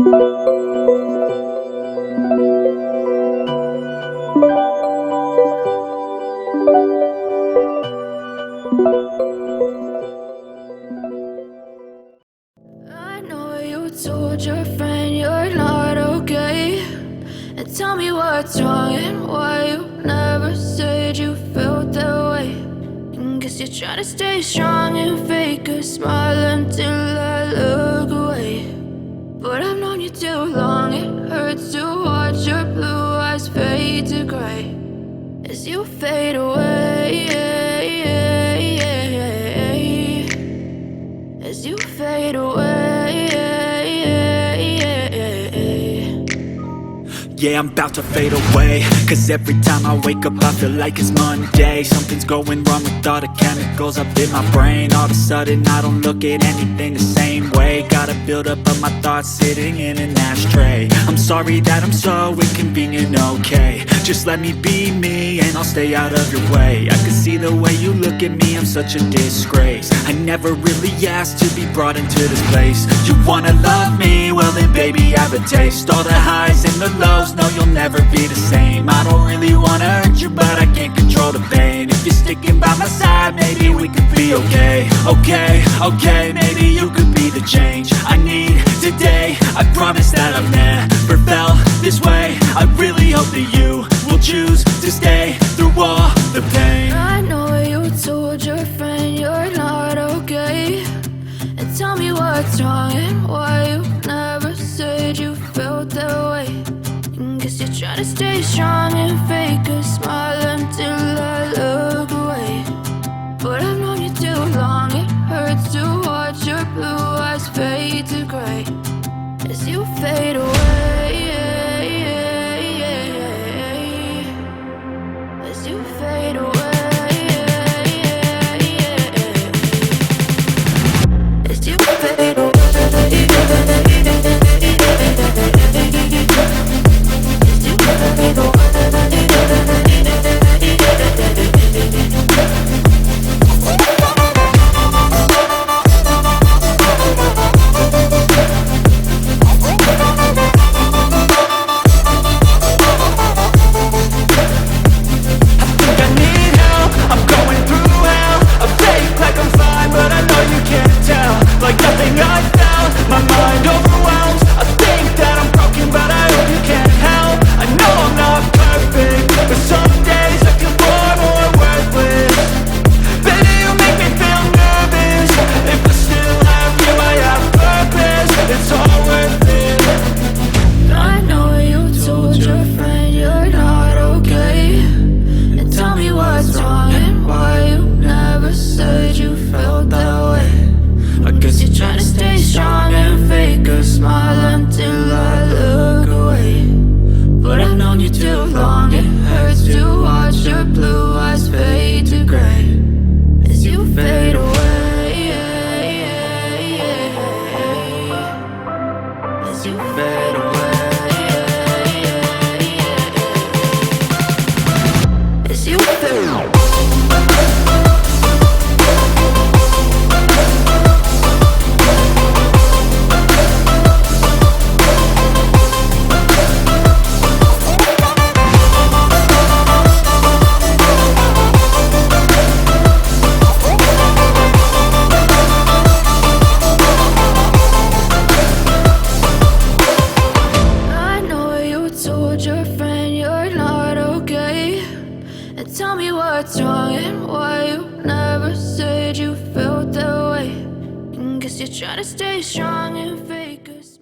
I know you told your friend you're not okay, and tell me what's wrong and why you never said you felt that way. And guess you're trying to stay strong and fake a smile until I look away. But I've known you too long, it hurts to watch your blue eyes fade to gray as you fade away, as you fade away. Yeah, I'm about to fade away, cause every time I wake up I feel like it's Monday. Something's going wrong with all the chemicals up in my brain. All of a sudden I don't look at anything the same way. Gotta build up of my thoughts sitting in an ashtray. I'm sorry that I'm so inconvenient, okay. Just let me be me and I'll stay out of your way. I can see the way you look at me, I'm such a disgrace. I never really asked to be brought into this place. You wanna love me? Well then baby have a taste. All the highs and the lows, no you'll never be the same. I don't really wanna hurt you but I can't control the pain. If you're sticking by my side maybe we could be okay. Okay, maybe you could be the change I need today. I promise that I've never felt this way. I really hope that you will choose to stay through all the pain. I know you told your friend you're not okay, and tell me what's wrong and why you never said you felt that way. And guess you're trying to stay strong and fake a smile until I look away. But I've known you too long, it hurts to watch your blue eyes fade to gray as you fade away, as you fade away. As you fade away. Tell me what's wrong and why you never said you felt that way. And guess you're trying to stay strong and fake us.